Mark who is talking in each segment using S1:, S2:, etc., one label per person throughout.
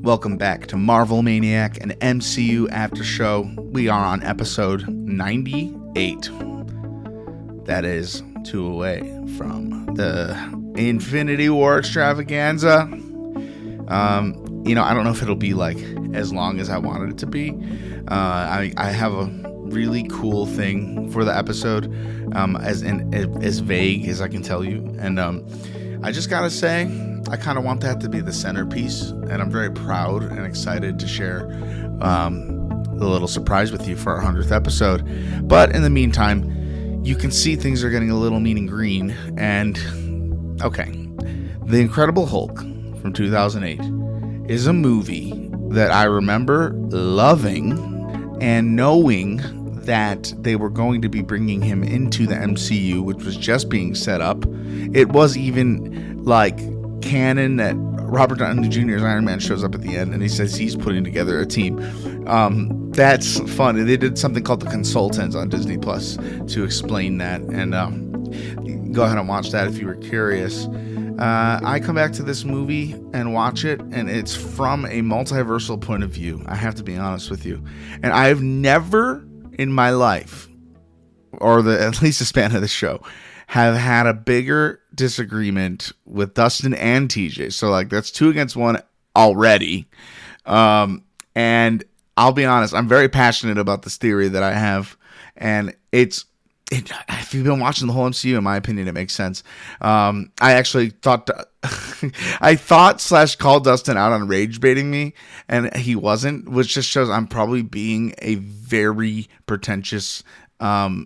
S1: Welcome back to Marvel Maniac, an MCU after show. We are on episode 98. That is 2 away from the Infinity War extravaganza. I don't know if it'll be like as long as I wanted it to be. I have a really cool thing for the episode, as vague as I can tell you. And I just gotta say, I kind of want that to be the centerpiece, and I'm very proud and excited to share a little surprise with you for our 100th episode. But in the meantime, you can see things are getting a little mean and green. And okay, The Incredible Hulk from 2008 is a movie that I remember loving and knowing that they were going to be bringing him into the MCU, which was just being set up. It was even like canon that Robert Downey Jr.'s Iron Man shows up at the end and he says he's putting together a team. That's fun. And they did something called The Consultants on Disney Plus to explain that. And go ahead and watch that if you were curious. I come back to this movie and watch it, and it's from a multiversal point of view. I have to be honest with you. And I've never in my life, or at least the span of the show, have had a bigger disagreement with Dustin and TJ. So like that's 2 against 1 already. And I'll be honest, I'm very passionate about this theory that I have. And if you've been watching the whole MCU, in my opinion, it makes sense. I actually thought, called Dustin out on rage baiting me, and he wasn't, which just shows I'm probably being a very pretentious, will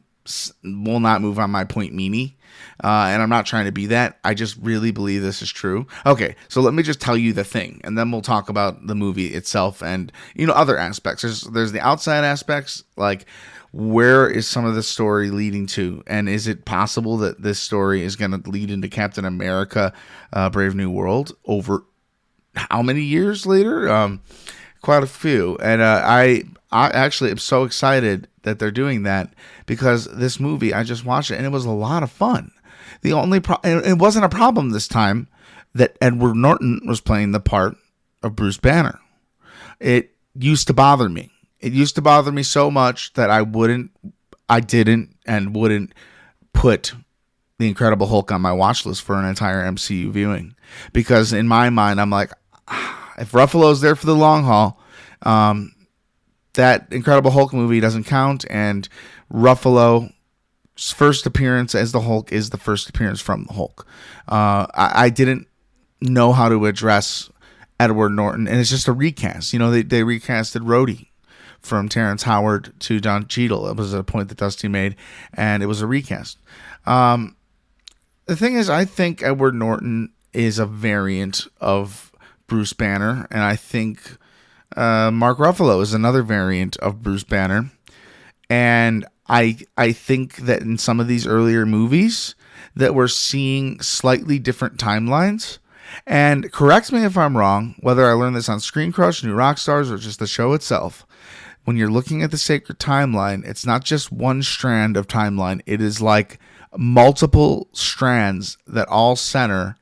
S1: not move on my point meanie. And I'm not trying to be that. I just really believe this is true. Okay, so let me just tell you the thing, and then we'll talk about the movie itself and other aspects. There's the outside aspects, like where is some of the story leading to, and is it possible that this story is going to lead into Captain America: Brave New World over how many years later? Quite a few. And I actually am so excited that they're doing that, because this movie, I just watched it and it was a lot of fun. The only it wasn't a problem this time that Edward Norton was playing the part of Bruce Banner. It used to bother me. It used to bother me so much that I wouldn't put The Incredible Hulk on my watch list for an entire MCU viewing, because in my mind, I'm like, if Ruffalo's there for the long haul, that Incredible Hulk movie doesn't count, and Ruffalo's first appearance as the Hulk is the first appearance from the Hulk. I didn't know how to address Edward Norton, and it's just a recast. They recasted Rhodey from Terrence Howard to Don Cheadle. It was a point that Dusty made, and it was a recast. The thing is, I think Edward Norton is a variant of Bruce Banner, and I think Mark Ruffalo is another variant of Bruce Banner. And I think that in some of these earlier movies that we're seeing slightly different timelines. And correct me if I'm wrong, whether I learned this on Screen Crush, New Rockstars, or just the show itself. When you're looking at the sacred timeline, it's not just one strand of timeline. It is like multiple strands that all center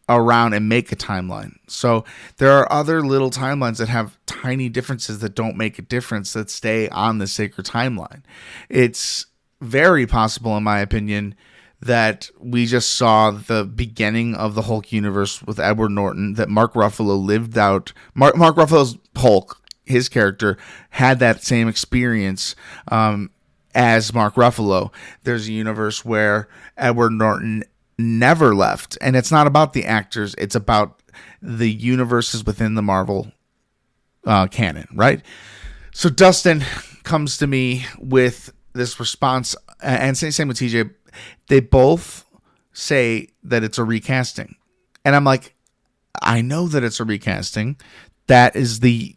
S1: around and make a timeline. So there are other little timelines that have tiny differences that don't make a difference, that stay on the sacred timeline. It's very possible, in my opinion, that we just saw the beginning of the Hulk universe with Edward Norton, that Mark Ruffalo lived out. Mark Ruffalo's Hulk, his character, had that same experience as Mark Ruffalo. There's a universe where Edward Norton never left, and it's not about the actors, it's about the universes within the Marvel canon, right? So Dustin comes to me with this response, and same with TJ. They both say that it's a recasting, and I'm like, I know that it's a recasting. That is the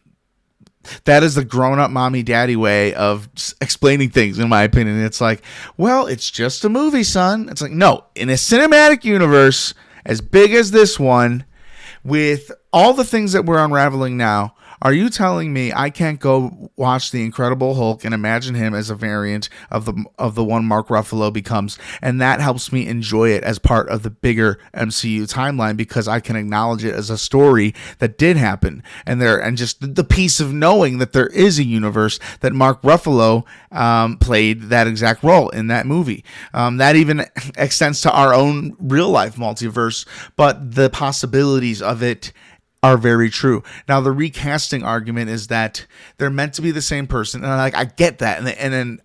S1: grown-up mommy daddy way of explaining things, in my opinion. It's like, well, it's just a movie, son. It's like, no, in a cinematic universe as big as this one, with all the things that we're unraveling now, Are you telling me I can't go watch The Incredible Hulk and imagine him as a variant of the one Mark Ruffalo becomes, and that helps me enjoy it as part of the bigger MCU timeline because I can acknowledge it as a story that did happen, and just the peace of knowing that there is a universe that Mark Ruffalo played that exact role in that movie. That even extends to our own real life multiverse, but the possibilities of it are very true. Now, the recasting argument is that they're meant to be the same person, and I get that, and then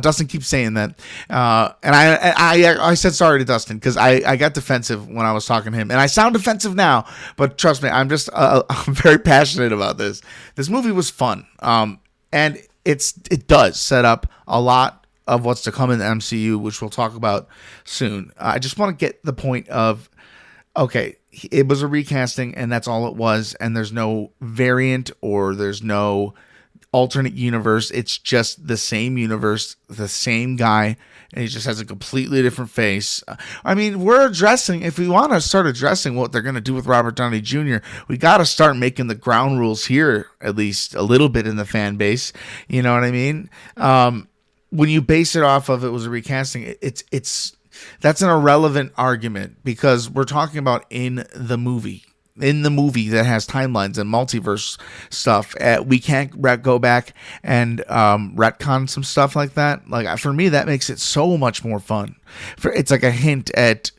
S1: Dustin keeps saying that, and I said sorry to Dustin because I got defensive when I was talking to him, and I sound defensive now, but trust me, I'm just I'm very passionate about this. This movie was fun, and it does set up a lot of what's to come in the MCU, which we'll talk about soon. I just want to get the point of, okay, it was a recasting and that's all it was, and there's no variant or there's no alternate universe. It's just the same universe, the same guy, and he just has a completely different face. I mean, if we want to start addressing what they're going to do with Robert Downey Jr., we got to start making the ground rules here, at least a little bit in the fan base. You know what I mean? When you base it off of it was a recasting, that's an irrelevant argument because we're talking about in the movie that has timelines and multiverse stuff. We can't go back and retcon some stuff like that. Like, for me, that makes it so much more fun. It's like a hint at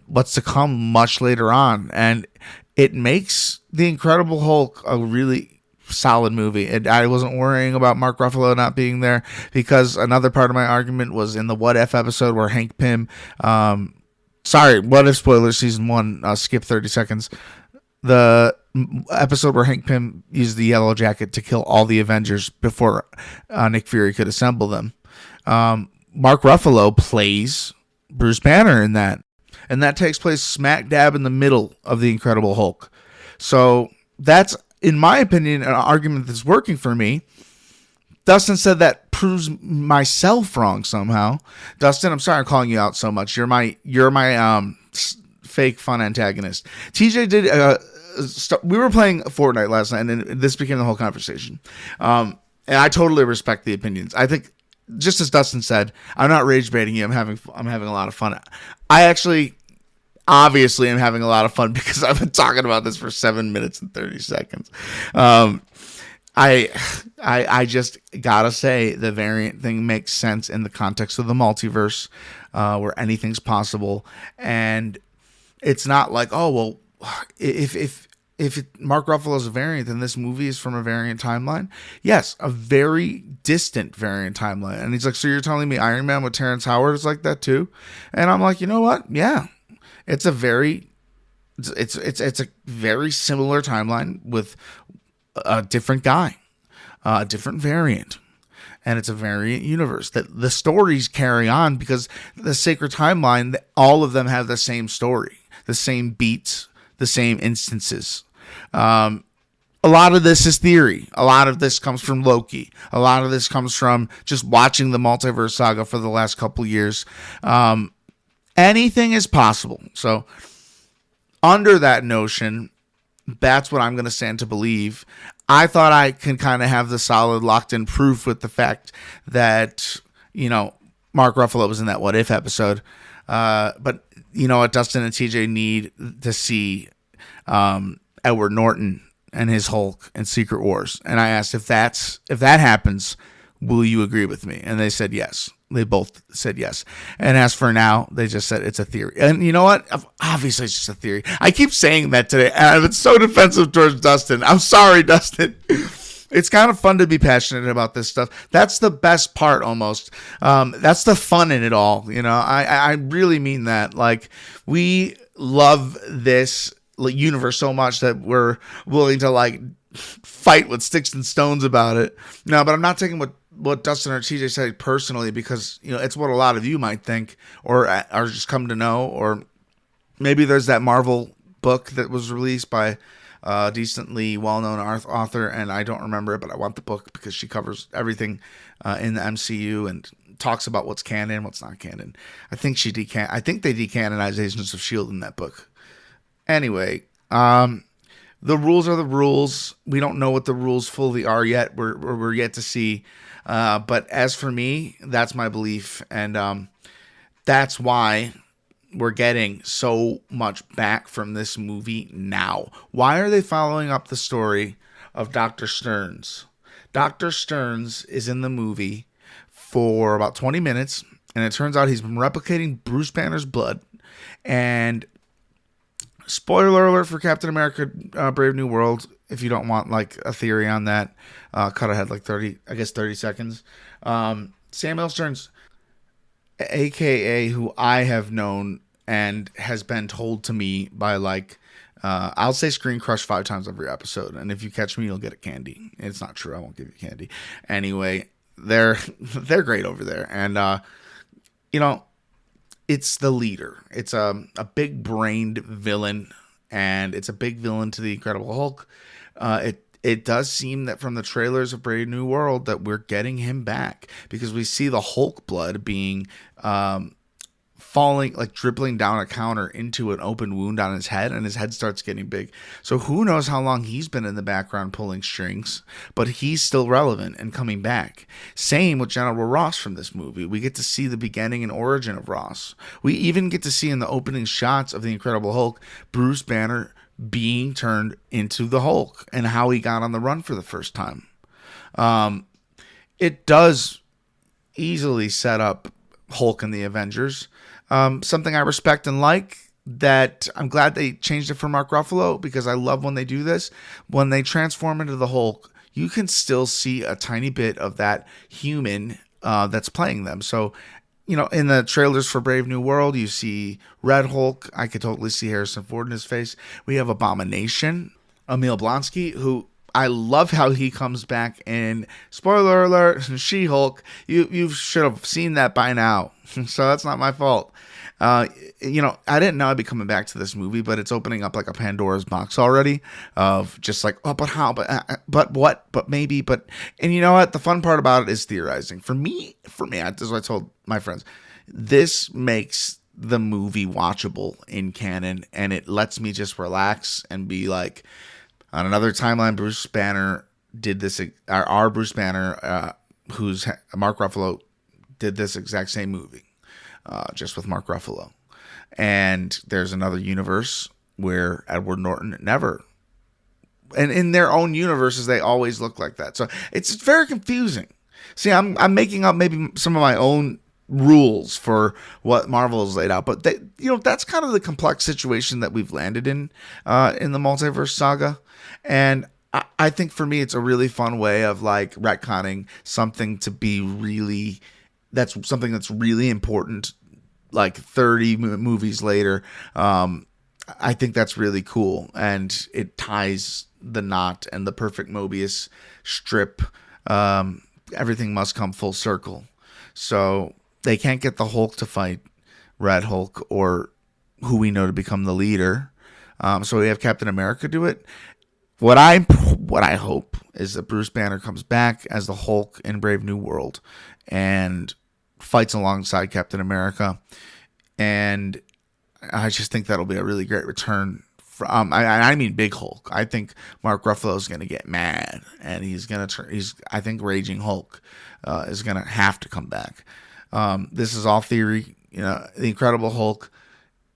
S1: what's to come much later on, and it makes The Incredible Hulk a really solid movie. And I wasn't worrying about Mark Ruffalo not being there because another part of my argument was in the What If episode where Hank Pym, What If spoilers, season 1, skip 30 seconds. The episode where Hank Pym used the yellow jacket to kill all the Avengers before Nick Fury could assemble them. Mark Ruffalo plays Bruce Banner in that. And that takes place smack dab in the middle of The Incredible Hulk. So that's, in my opinion, an argument that's working for me. Dustin said that proves myself wrong somehow. Dustin, I'm sorry I'm calling you out so much. You're my fake fun antagonist. TJ did. We were playing Fortnite last night, and this became the whole conversation. And I totally respect the opinions. I think, just as Dustin said, I'm not rage baiting you. I'm having a lot of fun. I actually, obviously, I'm having a lot of fun because I've been talking about this for 7 minutes and 30 seconds. I just gotta say the variant thing makes sense in the context of the multiverse, where anything's possible, and it's not like, oh well, if Mark Ruffalo's a variant, then this movie is from a variant timeline. Yes, a very distant variant timeline. And he's like, so you're telling me Iron Man with Terrence Howard is like that too? And I'm like, you know what? Yeah, it's a very similar timeline with a different guy, a different variant, and it's a variant universe that the stories carry on because the sacred timeline, all of them have the same story, the same beats, the same instances. A lot of this is theory. A lot of this comes from Loki. A lot of this comes from just watching the multiverse saga for the last couple years. Anything is possible. So under that notion, that's what I'm going to stand to believe. I thought I can kind of have the solid locked in proof with the fact that, Mark Ruffalo was in that What If episode. But you know what? Dustin and TJ need to see Edward Norton and his Hulk and Secret Wars. And I asked if that happens, will you agree with me? And they said yes. They both said yes. And as for now, they just said it's a theory. And you know what? Obviously, it's just a theory. I keep saying that today, and I've been so defensive towards Dustin. I'm sorry, Dustin. It's kind of fun to be passionate about this stuff. That's the best part, almost. That's the fun in it all. I really mean that. Like, we love this universe so much that we're willing to fight with sticks and stones about it. No, but I'm not taking what Dustin or TJ said personally because it's what a lot of you might think or just come to know. Or maybe there's that Marvel book that was released by a decently well-known author, and I don't remember it, but I want the book because she covers everything in the MCU and talks about what's canon, what's not canon. I think they decanonized Agents of S.H.I.E.L.D. in that book. Anyway, the rules are the rules. We don't know what the rules fully are yet. We're yet to see. But as for me, that's my belief, and that's why we're getting so much back from this movie now. Why are they following up the story of Dr. Stearns? Dr. Stearns is in the movie for about 20 minutes, and it turns out he's been replicating Bruce Banner's blood. And spoiler alert for Captain America Brave New World, if you don't want like a theory on that, cut ahead like 30 seconds. Samuel Stearns, aka who I have known and has been told to me by like I'll say Screen Crush 5 times every episode, and if you catch me, you'll get a candy. It's not true. I won't give you candy. Anyway, they're great over there, and it's the leader. It's a big brained villain, and it's a big villain to the Incredible Hulk. It does seem that from the trailers of Brave New World that we're getting him back, because we see the Hulk blood being falling, like dribbling down a counter into an open wound on his head, and his head starts getting big. So who knows how long he's been in the background pulling strings, but he's still relevant and coming back. Same with General Ross from this movie. We get to see the beginning and origin of Ross. We even get to see in the opening shots of The Incredible Hulk, Bruce Banner being turned into the Hulk and how he got on the run for the first time. It does easily set up Hulk and the Avengers. Something I respect and like, that I'm glad they changed it for Mark Ruffalo, because I love when they do this. When they transform into the Hulk, you can still see a tiny bit of that human that's playing them. So, in the trailers for Brave New World, you see Red Hulk. I could totally see Harrison Ford in his face. We have Abomination, Emil Blonsky, who I love how he comes back in, spoiler alert, She-Hulk. You should have seen that by now, so that's not my fault. I didn't know I'd be coming back to this movie, but it's opening up like a Pandora's box already of just like, oh, but how, but what, but maybe, but, and you know what? The fun part about it is theorizing. For me, this is what I told my friends. This makes the movie watchable in canon, and it lets me just relax and be like, on another timeline, Bruce Banner did this. Our Bruce Banner, who's Mark Ruffalo, did this exact same movie, just with Mark Ruffalo. And there's another universe where Edward Norton never. And in their own universes, they always look like that. So it's very confusing. See, I'm making up maybe some of my own rules for what Marvel has laid out, but that's kind of the complex situation that we've landed in the multiverse saga. And I think for me, it's a really fun way of like retconning something to be really, that's something that's really important, like 30 movies later. I think that's really cool. And it ties the knot and the perfect Mobius strip. Everything must come full circle. So they can't get the Hulk to fight Red Hulk or who we know to become the leader. So we have Captain America do it. What I hope is that Bruce Banner comes back as the Hulk in Brave New World and fights alongside Captain America. And I just think that'll be a really great return. I mean Big Hulk. I think Mark Ruffalo is going to get mad, and I think Raging Hulk is going to have to come back. This is all theory. The Incredible Hulk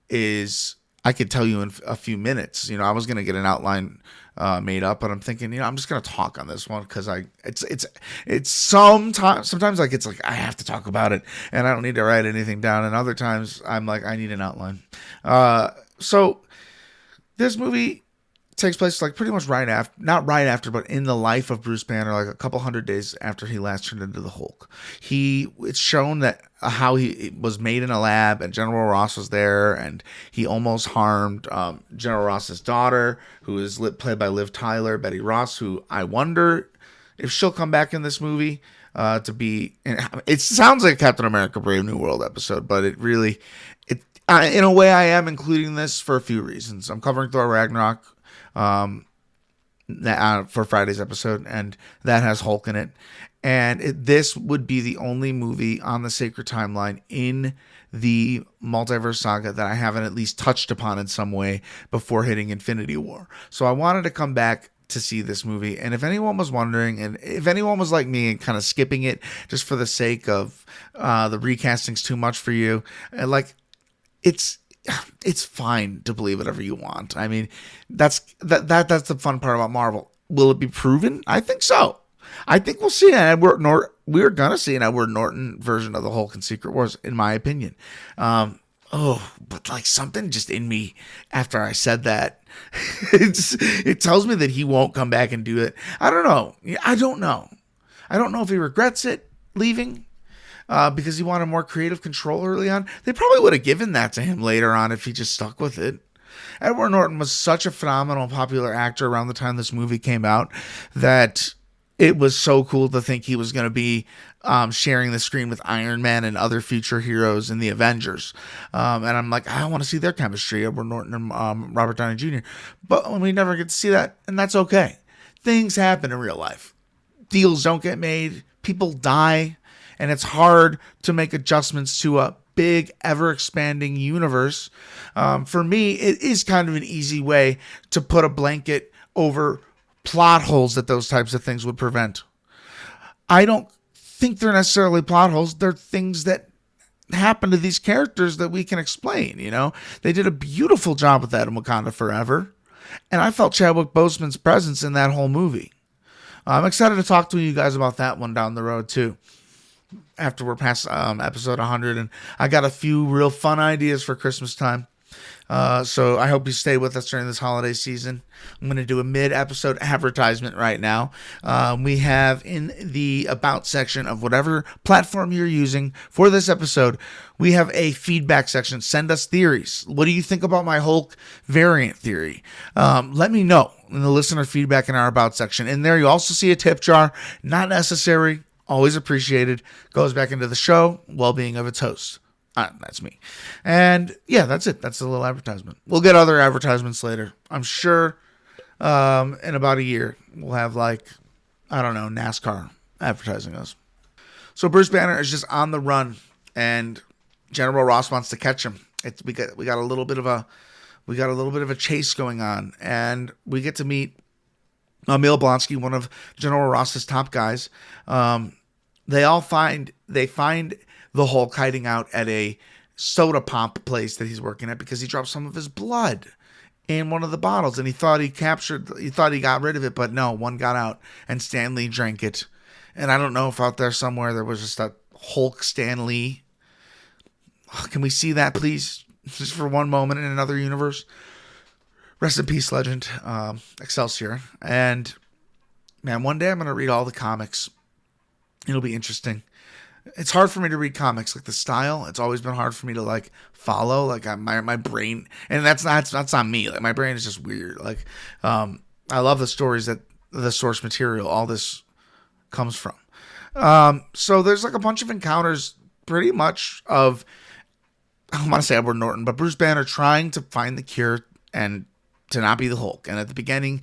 S1: is, I could tell you in a few minutes. I was going to get an outline made up, but I'm thinking, I'm just going to talk on this one because it's sometimes like, it's like I have to talk about it and I don't need to write anything down. And other times I'm like, I need an outline. So this movie takes place like pretty much not right after, but in the life of Bruce Banner, like a couple hundred days after he last turned into the Hulk. It's shown that how he was made in a lab, and General Ross was there, and he almost harmed General Ross's daughter, who is played by Liv Tyler, Betty Ross, who I wonder if she'll come back in this movie to be. It sounds like a Captain America Brave New World episode, but it really, in a way, I am including this for a few reasons. I'm covering Thor Ragnarok for Friday's episode, and that has Hulk in it. And this would be the only movie on the Sacred Timeline in the multiverse saga that I haven't at least touched upon in some way before hitting Infinity War. So I wanted to come back to see this movie. And if anyone was wondering, and if anyone was like me and kind of skipping it just for the sake of the recasting's too much for you, like it's fine to believe whatever you want. I mean, that's the fun part about Marvel. Will it be proven? I think so. I think we'll see we're gonna see an Edward Norton version of the Hulk in Secret Wars, in my opinion. But like something just in me after I said that, it tells me that he won't come back and do it. I don't know. I don't know if he regrets it leaving because he wanted more creative control early on. They probably would have given that to him later on if he just stuck with it. Edward Norton was such a phenomenal, popular actor around the time this movie came out that it was so cool to think he was going to be sharing the screen with Iron Man and other future heroes in the Avengers. And I'm like, I want to see their chemistry, Edward Norton and Robert Downey Jr. But we never get to see that, and that's okay. Things happen in real life. Deals don't get made. People die. And it's hard to make adjustments to a big, ever-expanding universe. For me, it is kind of an easy way to put a blanket over plot holes that those types of things would prevent. I don't think they're necessarily plot holes. They're things that happen to these characters that we can explain, you know? They did a beautiful job with that in Wakanda Forever. And I felt Chadwick Boseman's presence in that whole movie. I'm excited to talk to you guys about that one down the road, too, after we're past episode 100. And I got a few real fun ideas for Christmas time. So I hope you stay with us during this holiday season. I'm going to do a mid-episode advertisement right now. We have in the About section of whatever platform you're using for this episode, we have a feedback section. Send us theories. What do you think about my Hulk variant theory? Let me know in the listener feedback in our About section. In there, you also see a tip jar. Not necessary. Always appreciated. Goes back into the show. Well-being of its host. That's me. And yeah, that's it. That's a little advertisement. We'll get other advertisements later. I'm sure in about a year, we'll have NASCAR advertising us. So Bruce Banner is just on the run and General Ross wants to catch him. We got a little bit of a chase going on, and we get to meet Emil Blonsky, one of General Ross's top guys. They find the Hulk hiding out at a soda pop place that he's working at because he dropped some of his blood in one of the bottles, and he thought he got rid of it, but no, one got out and Stan Lee drank it. And I don't know if out there somewhere there was just a Hulk Stan Lee. Can we see that, please? Just for one moment in another universe. Rest in peace, legend. Excelsior. And man, one day I'm going to read all the comics. It'll be interesting. It's hard for me to read comics, like the style. It's always been hard for me to follow. Like my brain, and that's on me. Like my brain is just weird. Like I love the stories that the source material all this comes from. So there's a bunch of encounters, pretty much of, I don't want to say Edward Norton, but Bruce Banner trying to find the cure and to not be the Hulk. And at the beginning,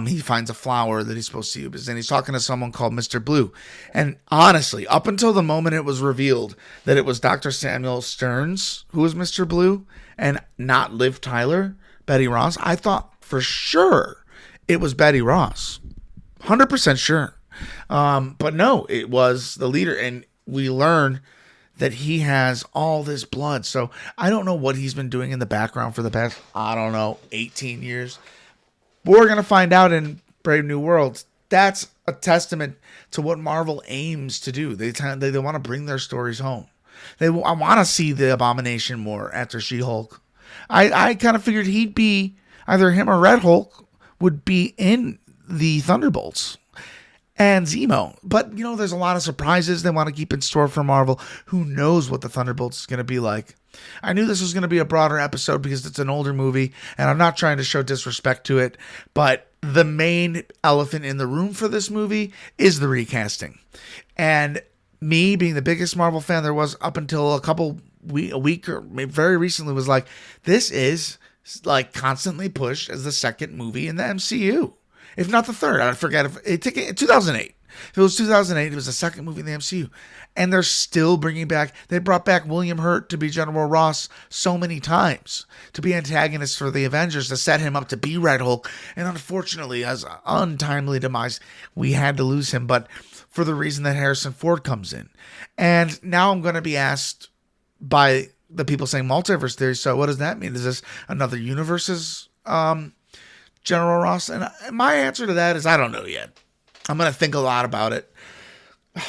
S1: he finds a flower that he's supposed to use. And he's talking to someone called Mr. Blue. And honestly, up until the moment it was revealed that it was Dr. Samuel Stearns who was Mr. Blue and not Liv Tyler, Betty Ross, I thought for sure it was Betty Ross. 100% sure. But no, it was the leader. And we learn that he has all this blood. So I don't know what he's been doing in the background for the past, 18 years. But we're going to find out in Brave New World. That's a testament to what Marvel aims to do. They want to bring their stories home. I want to see the Abomination more after She-Hulk. I kind of figured he'd be, either him or Red Hulk would be in the Thunderbolts. And Zemo. But, there's a lot of surprises they want to keep in store for Marvel. Who knows what the Thunderbolts is going to be like. I knew this was going to be a broader episode because it's an older movie, and I'm not trying to show disrespect to it, but the main elephant in the room for this movie is the recasting. And me being the biggest Marvel fan there was up until a week or maybe very recently was like, this is constantly pushed as the second movie in the MCU. If not the third, I forget if it took 2008. If it was 2008, it was the second movie in the MCU. And they're still bringing back, they brought back William Hurt to be General Ross so many times, to be antagonist for the Avengers, to set him up to be Red Hulk. And unfortunately, as an untimely demise, we had to lose him, but for the reason that Harrison Ford comes in. And now I'm going to be asked by the people saying multiverse theory, so what does that mean? Is this another universe's General Ross? And my answer to that is I don't know yet. I'm going to think a lot about it.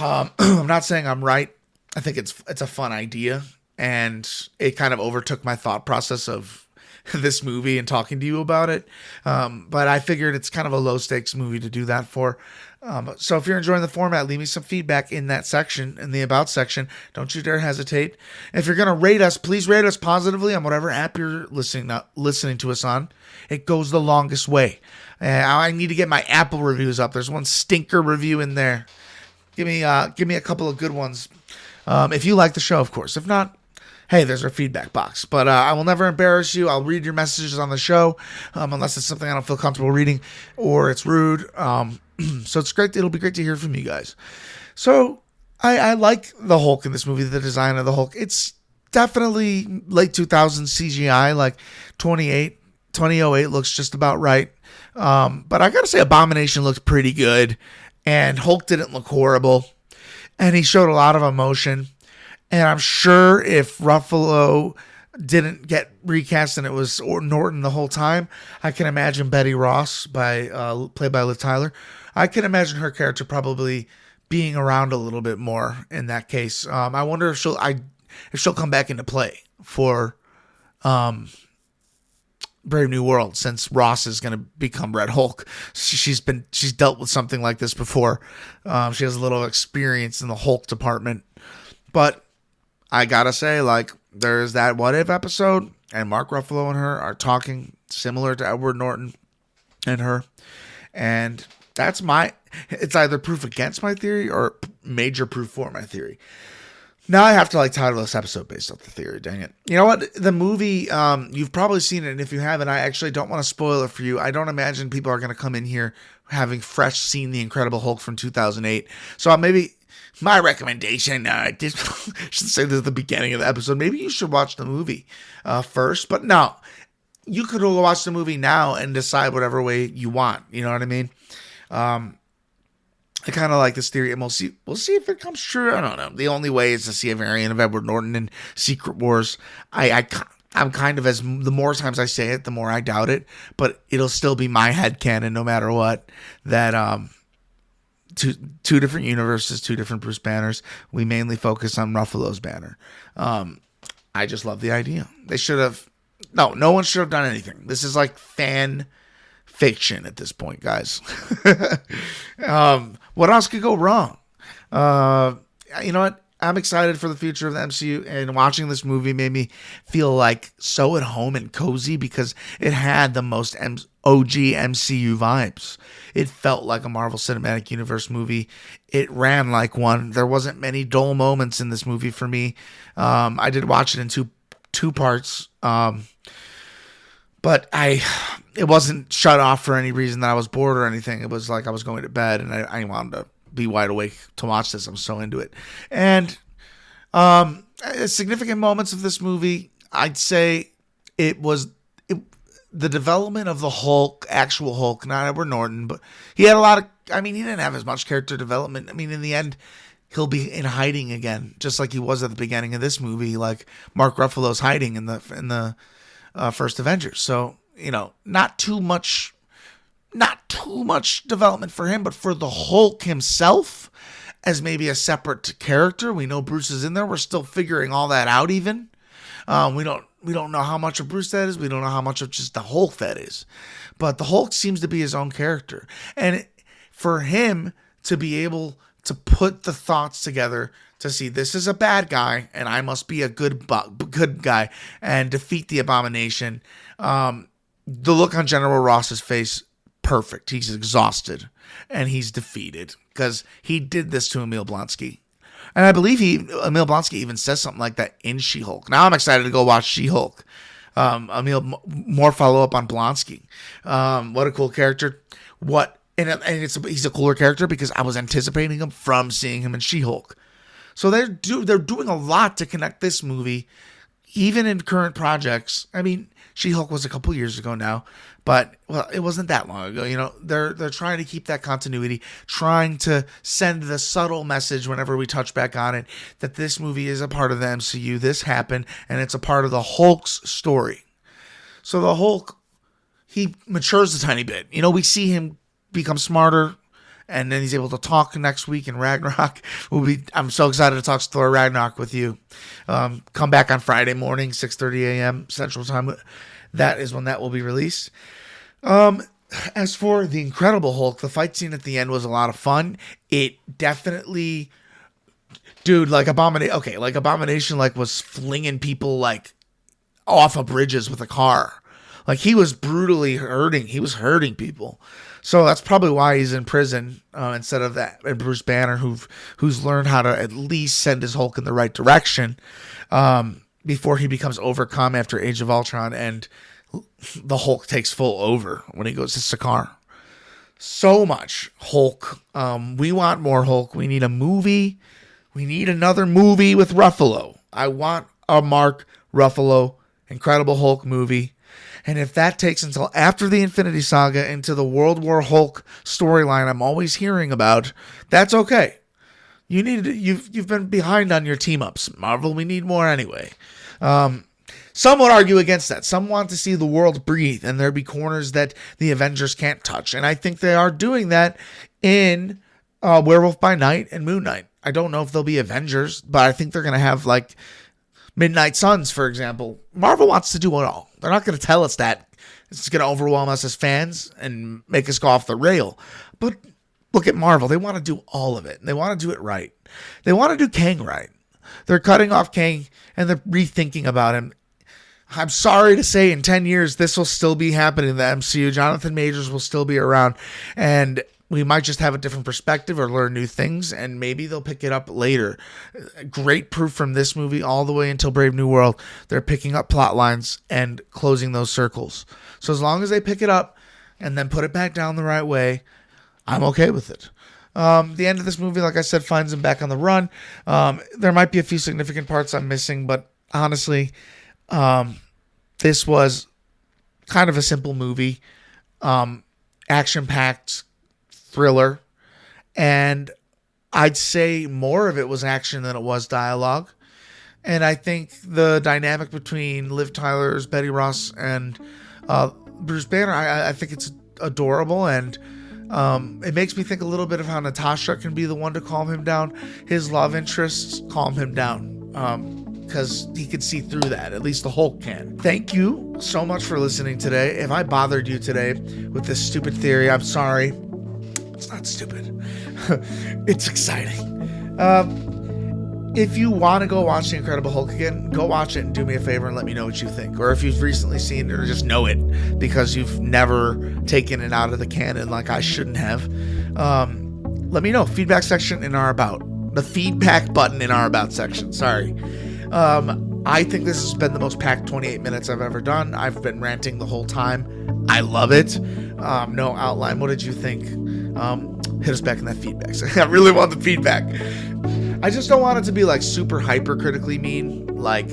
S1: I'm not saying I'm right. I think it's a fun idea, and it kind of overtook my thought process of this movie and talking to you about it. But I figured it's kind of a low stakes movie to do that for. So if you're enjoying the format, leave me some feedback in that section, in the About section. Don't you dare hesitate. If you're going to rate us, please rate us positively on whatever app you're listening to us on. It goes the longest way. I need to get my Apple reviews up. There's one stinker review in there. Give me a couple of good ones. If you like the show, of course. If not, hey, there's our feedback box. But I will never embarrass you. I'll read your messages on the show, unless it's something I don't feel comfortable reading or it's rude. So it's great. It'll be great to hear from you guys. So I like the Hulk in this movie, the design of the Hulk. It's definitely late 2000s CGI, like 2008 looks just about right. But I got to say Abomination looked pretty good. And Hulk didn't look horrible. And he showed a lot of emotion. And I'm sure if Ruffalo didn't get recast and it was Norton the whole time, I can imagine Betty Ross, played by Liv Tyler. I can imagine her character probably being around a little bit more in that case. I wonder if she'll come back into play for Brave New World, since Ross is going to become Red Hulk. She's dealt with something like this before. She has a little experience in the Hulk department. But I gotta say, like, there's that What If episode, and Mark Ruffalo and her are talking similar to Edward Norton and her. And it's either proof against my theory or major proof for my theory. Now I have to title this episode based off the theory. Dang it. You know what? The movie, you've probably seen it. And if you haven't, I actually don't want to spoil it for you. I don't imagine people are going to come in here having fresh seen The Incredible Hulk from 2008. So maybe my recommendation, I should say this at the beginning of the episode. Maybe you should watch the movie first. But no, you could go watch the movie now and decide whatever way you want. You know what I mean? I kind of like this theory, and we'll see if it comes true. I don't know. The only way is to see a variant of Edward Norton in Secret Wars. I'm kind of, the more times I say it, the more I doubt it, but it'll still be my headcanon no matter what, that two different universes, two different Bruce Banners. We mainly focus on Ruffalo's banner. I just love the idea. No one should have done anything. This is like fan fiction at this point, guys. What else could go wrong? You know what? I'm excited for the future of the MCU, and watching this movie made me feel like so at home and cozy because it had the most OG MCU vibes. It felt like a Marvel Cinematic Universe movie. It ran like one. There wasn't many dull moments in this movie for me. I did watch it in two parts. But it wasn't shut off for any reason that I was bored or anything. It was like I was going to bed and I wanted to be wide awake to watch this. I'm so into it. And significant moments of this movie, I'd say it was the development of the Hulk, actual Hulk, not Edward Norton, but he had he didn't have as much character development. I mean, in the end, he'll be in hiding again, just like he was at the beginning of this movie, like Mark Ruffalo's hiding in the first Avengers. So, not too much development for him, but for the Hulk himself as maybe a separate character. We know Bruce is in there. We're still figuring all that out even. We don't know how much of Bruce that is. We don't know how much of just the Hulk that is. But the Hulk seems to be his own character. And for him to be able to put the thoughts together to see this is a bad guy and I must be a good guy and defeat the Abomination. The look on General Ross's face, perfect. He's exhausted and he's defeated because he did this to Emil Blonsky. And I believe Emil Blonsky even says something like that in She-Hulk. Now I'm excited to go watch She-Hulk. Emil, more follow-up on Blonsky. What a cool character. What and he's a cooler character because I was anticipating him from seeing him in She-Hulk. So they're doing a lot to connect this movie, even in current projects. I mean, She-Hulk was a couple years ago now, but well, it wasn't that long ago. You know, they're trying to keep that continuity, trying to send the subtle message whenever we touch back on it that this movie is a part of the MCU. This happened, and it's a part of the Hulk's story. So the Hulk, he matures a tiny bit. You know, we see him become smarter, and then he's able to talk next week in Ragnarok. I'm so excited to talk Thor Ragnarok with you. Come back on Friday morning, 6:30 a.m. Central Time. That is when that will be released. As for the Incredible Hulk, the fight scene at the end was a lot of fun. It definitely, dude, like Abomination, like was flinging people like off of bridges with a car. Like he was brutally hurting. He was hurting people. So that's probably why he's in prison instead of that. And Bruce Banner, who's learned how to at least send his Hulk in the right direction before he becomes overcome after Age of Ultron, and the Hulk takes full over when he goes to Sakaar. So much Hulk. We want more Hulk. We need a movie. We need another movie with Ruffalo. I want a Mark Ruffalo Incredible Hulk movie. And if that takes until after the Infinity Saga into the World War Hulk storyline I'm always hearing about, that's okay. You've been behind on your team ups, Marvel. We need more anyway. Some would argue against that. Some want to see the world breathe and there be corners that the Avengers can't touch. And I think they are doing that in Werewolf by Night and Moon Knight. I don't know if they'll be Avengers, but I think they're going to have like Midnight Suns, for example. Marvel wants to do it all. They're not going to tell us that. It's going to overwhelm us as fans and make us go off the rail. But look at Marvel. They want to do all of it. They want to do it right. They want to do Kang right. They're cutting off Kang and they're rethinking about him. I'm sorry to say in 10 years, this will still be happening in the MCU. Jonathan Majors will still be around. And we might just have a different perspective or learn new things, and maybe they'll pick it up later. Great proof from this movie all the way until Brave New World. They're picking up plot lines and closing those circles. So as long as they pick it up and then put it back down the right way, I'm okay with it. The end of this movie, like I said, finds him back on the run. There might be a few significant parts I'm missing, but honestly, this was kind of a simple movie. Action-packed thriller, and I'd say more of it was action than it was dialogue. And I think the dynamic between Liv Tyler's Betty Ross and Bruce Banner, I think it's adorable, and it makes me think a little bit of how Natasha can be the one to calm him down. His love interests calm him down because he can see through that. At least the Hulk can. Thank you so much for listening today. If I bothered you today with this stupid theory, I'm sorry. It's not stupid. It's exciting. If you want to go watch The Incredible Hulk again, go watch it and do me a favor and let me know what you think. Or if you've recently seen it or just know it because you've never taken it out of the canon like I shouldn't have, let me know. Feedback section in our About. The feedback button in our About section. Sorry. I think this has been the most packed 28 minutes I've ever done. I've been ranting the whole time. I love it. No outline. What did you think? Hit us back in that feedback. I really want the feedback. I just don't want it to be like super hypercritically mean. Like,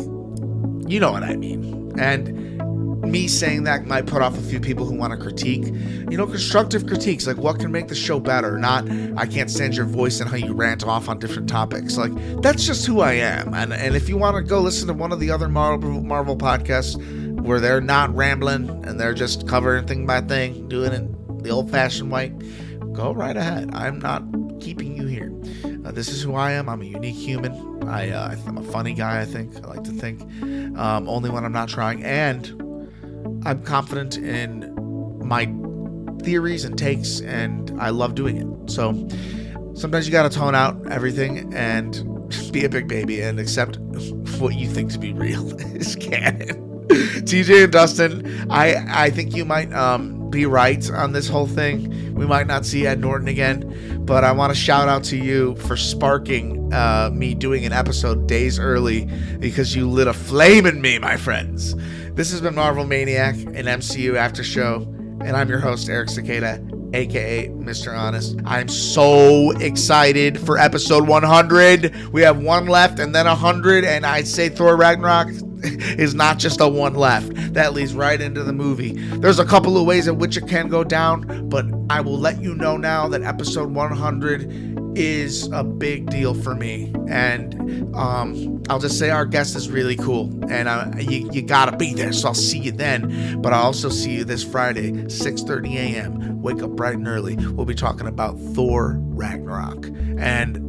S1: you know what I mean. And me saying that might put off a few people who want to critique. You know, constructive critiques, like what can make the show better, not I can't stand your voice and how you rant off on different topics. Like, that's just who I am. And if you want to go listen to one of the other Marvel podcasts where they're not rambling and they're just covering thing by thing, doing it the old-fashioned way, go right ahead. I'm not keeping you here. This is who I am. I'm a unique human. I'm a funny guy, I think. I like to think. Only when I'm not trying. And I'm confident in my theories and takes, and I love doing it. So sometimes you got to tone out everything and be a big baby and accept what you think to be real is canon. TJ and Dustin, I think you might be right on this whole thing. We might not see Ed Norton again, but I want to shout out to you for sparking me doing an episode days early because you lit a flame in me, my friends. This has been Marvel Maniac, an MCU after show, and I'm your host, Eric Cicada. aka Mr. Honest. I'm so excited for episode 100. We have one left and then 100, and I'd say Thor Ragnarok is not just a one left. That leads right into the movie. There's a couple of ways in which it can go down, but I will let you know now that episode 100 is a big deal for me. And I'll just say our guest is really cool, and you gotta be there, so I'll see you then. But I'll also see you this Friday, 6:30 a.m. Wake up bright and early. We'll be talking about Thor Ragnarok, and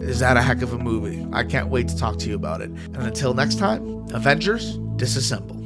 S1: is that a heck of a movie. I can't wait to talk to you about it. And until next time, Avengers, disassemble.